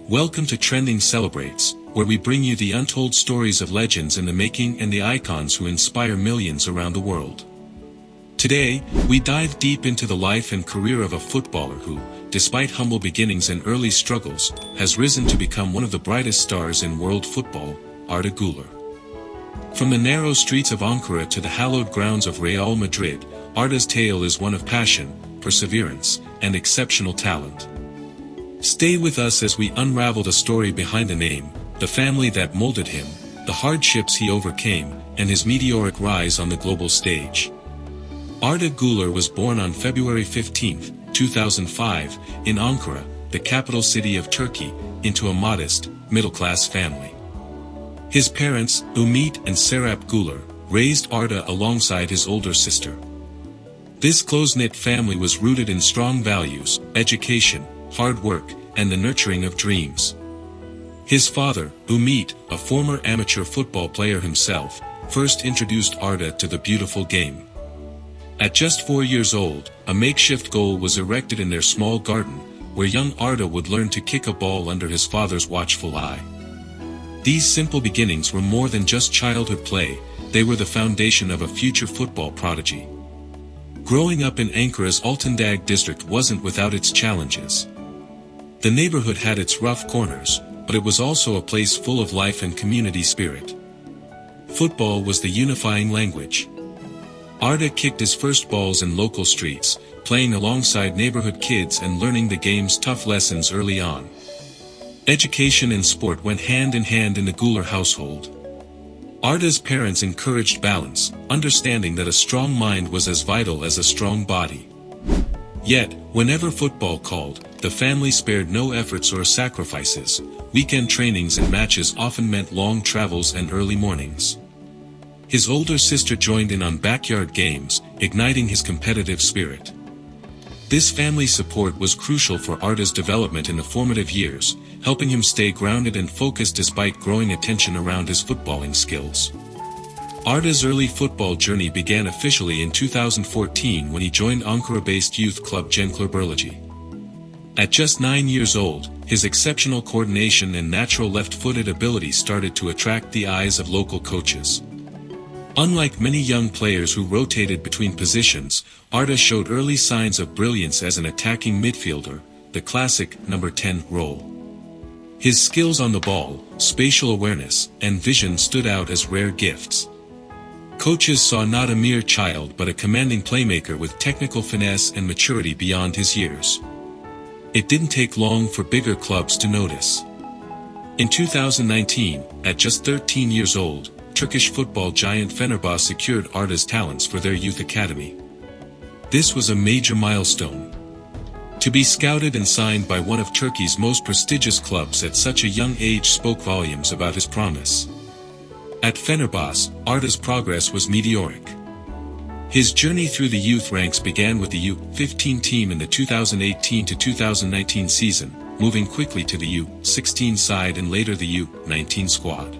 Welcome to Trending Celebrates, where we bring you the untold stories of legends in the making and the icons who inspire millions around the world. Today, we dive deep into the life and career of a footballer who, despite humble beginnings and early struggles, has risen to become one of the brightest stars in world football, Arda Güler. From the narrow streets of Ankara to the hallowed grounds of Real Madrid, Arda's tale is one of passion, perseverance, and exceptional talent. Stay with us as we unravel the story behind the name, the family that molded him, the hardships he overcame, and his meteoric rise on the global stage. Arda Güler was born on February 15, 2005, in Ankara, the capital city of Turkey, into a modest, middle-class family. His parents, Ümit and Serap Güler, raised Arda alongside his older sister. This close-knit family was rooted in strong values, education, hard work, and the nurturing of dreams. His father, Ümit, a former amateur football player himself, first introduced Arda to the beautiful game. At just 4 years old, a makeshift goal was erected in their small garden, where young Arda would learn to kick a ball under his father's watchful eye. These simple beginnings were more than just childhood play, they were the foundation of a future football prodigy. Growing up in Ankara's Altındag district wasn't without its challenges. The neighborhood had its rough corners, but it was also a place full of life and community spirit. Football was the unifying language. Arda kicked his first balls in local streets, playing alongside neighborhood kids and learning the game's tough lessons early on. Education and sport went hand in hand in the Güler household. Arda's parents encouraged balance, understanding that a strong mind was as vital as a strong body. Yet, whenever football called, the family spared no efforts or sacrifices. Weekend trainings and matches often meant long travels and early mornings. His older sister joined in on backyard games, igniting his competitive spirit. This family support was crucial for Arda's development in the formative years, helping him stay grounded and focused despite growing attention around his footballing skills. Arda's early football journey began officially in 2014 when he joined Ankara-based youth club Prodigy. At just 9 years old, his exceptional coordination and natural left-footed ability started to attract the eyes of local coaches. Unlike many young players who rotated between positions, Arda showed early signs of brilliance as an attacking midfielder, the classic number 10 role. His skills on the ball, spatial awareness, and vision stood out as rare gifts. Coaches saw not a mere child but a commanding playmaker with technical finesse and maturity beyond his years. It didn't take long for bigger clubs to notice. In 2019, at just 13 years old, Turkish football giant Fenerbahçe secured Arda's talents for their youth academy. This was a major milestone. To be scouted and signed by one of Turkey's most prestigious clubs at such a young age spoke volumes about his promise. At Fenerbahçe, Arda's progress was meteoric. His journey through the youth ranks began with the U-15 team in the 2018-2019 season, moving quickly to the U-16 side and later the U-19 squad.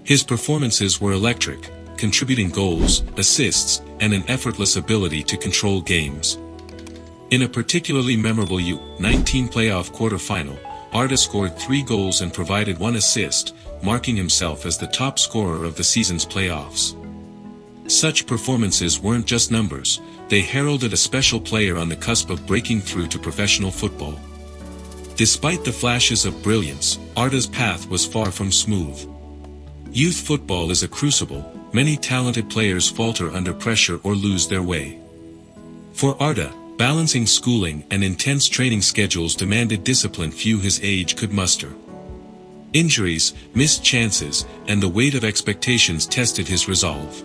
His performances were electric, contributing goals, assists, and an effortless ability to control games. In a particularly memorable U-19 playoff quarter-final, Arda scored 3 goals and provided 1 assist, marking himself as the top scorer of the season's playoffs. Such performances weren't just numbers, they heralded a special player on the cusp of breaking through to professional football. Despite the flashes of brilliance, Arda's path was far from smooth. Youth football is a crucible, many talented players falter under pressure or lose their way. For Arda, balancing schooling and intense training schedules demanded discipline few his age could muster. Injuries, missed chances, and the weight of expectations tested his resolve.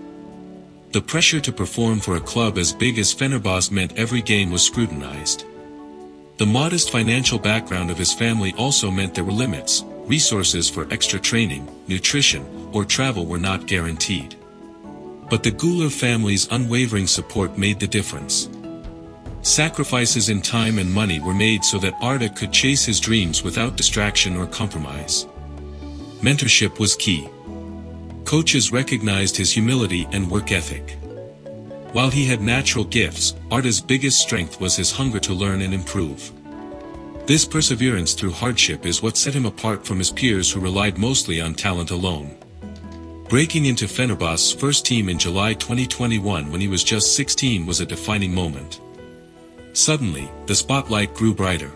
The pressure to perform for a club as big as Fenerbahçe meant every game was scrutinized. The modest financial background of his family also meant there were limits. Resources for extra training, nutrition, or travel were not guaranteed. But the Güler family's unwavering support made the difference. Sacrifices in time and money were made so that Arda could chase his dreams without distraction or compromise. Mentorship was key. Coaches recognized his humility and work ethic. While he had natural gifts, Arda's biggest strength was his hunger to learn and improve. This perseverance through hardship is what set him apart from his peers who relied mostly on talent alone. Breaking into Fenerbahçe's first team in July 2021 when he was just 16 was a defining moment. Suddenly, the spotlight grew brighter.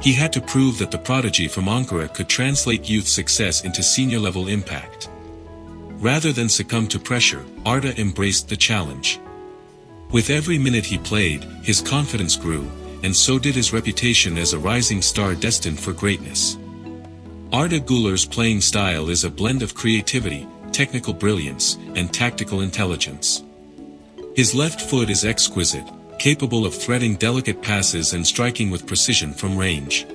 He had to prove that the prodigy from Ankara could translate youth success into senior-level impact. Rather than succumb to pressure, Arda embraced the challenge. With every minute he played, his confidence grew, and so did his reputation as a rising star destined for greatness. Arda Güler's playing style is a blend of creativity, technical brilliance, and tactical intelligence. His left foot is exquisite, capable of threading delicate passes and striking with precision from range.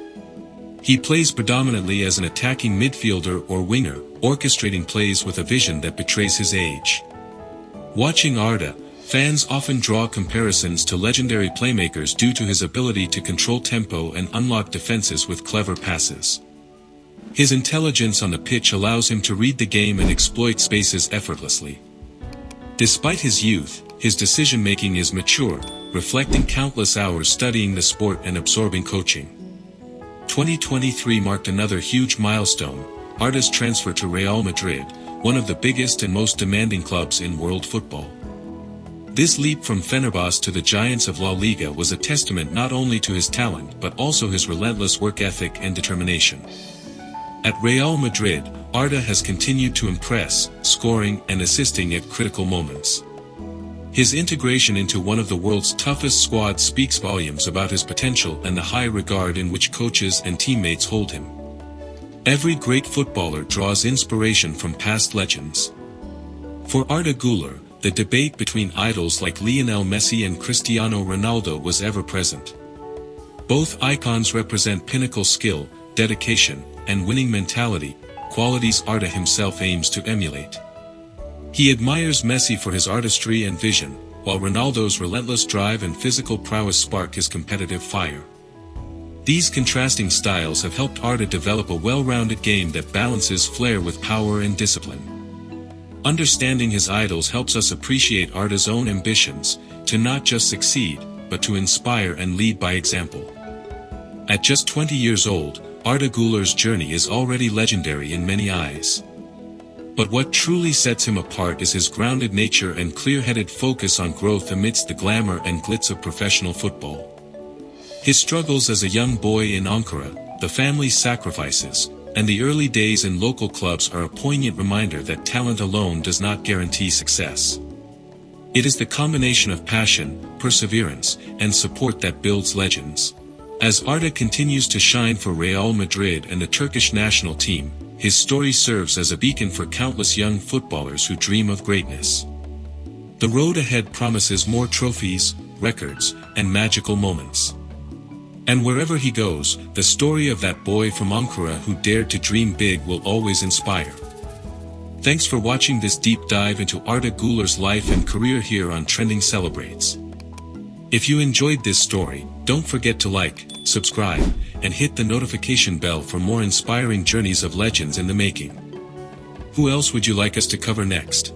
He plays predominantly as an attacking midfielder or winger, orchestrating plays with a vision that betrays his age. Watching Arda, fans often draw comparisons to legendary playmakers due to his ability to control tempo and unlock defenses with clever passes. His intelligence on the pitch allows him to read the game and exploit spaces effortlessly. Despite his youth, his decision-making is mature, reflecting countless hours studying the sport and absorbing coaching. 2023 marked another huge milestone, Arda's transfer to Real Madrid, one of the biggest and most demanding clubs in world football. This leap from Fenerbahçe to the giants of La Liga was a testament not only to his talent but also his relentless work ethic and determination. At Real Madrid, Arda has continued to impress, scoring and assisting at critical moments. His integration into one of the world's toughest squads speaks volumes about his potential and the high regard in which coaches and teammates hold him. Every great footballer draws inspiration from past legends. For Arda Güler, the debate between idols like Lionel Messi and Cristiano Ronaldo was ever present. Both icons represent pinnacle skill, dedication, and winning mentality, qualities Arda himself aims to emulate. He admires Messi for his artistry and vision, while Ronaldo's relentless drive and physical prowess spark his competitive fire. These contrasting styles have helped Arda develop a well-rounded game that balances flair with power and discipline. Understanding his idols helps us appreciate Arda's own ambitions, to not just succeed, but to inspire and lead by example. At just 20 years old, Arda Güler's journey is already legendary in many eyes. But what truly sets him apart is his grounded nature and clear-headed focus on growth amidst the glamour and glitz of professional football. His struggles as a young boy in Ankara, the family's sacrifices, and the early days in local clubs are a poignant reminder that talent alone does not guarantee success. It is the combination of passion, perseverance, and support that builds legends. As Arda continues to shine for Real Madrid and the Turkish national team, his story serves as a beacon for countless young footballers who dream of greatness. The road ahead promises more trophies, records, and magical moments. And wherever he goes, the story of that boy from Ankara who dared to dream big will always inspire. Thanks for watching this deep dive into Arda Güler's life and career here on Trending Celebrates. If you enjoyed this story, don't forget to like, subscribe, and hit the notification bell for more inspiring journeys of legends in the making. Who else would you like us to cover next?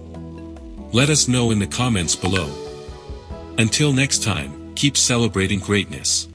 Let us know in the comments below. Until next time, keep celebrating greatness.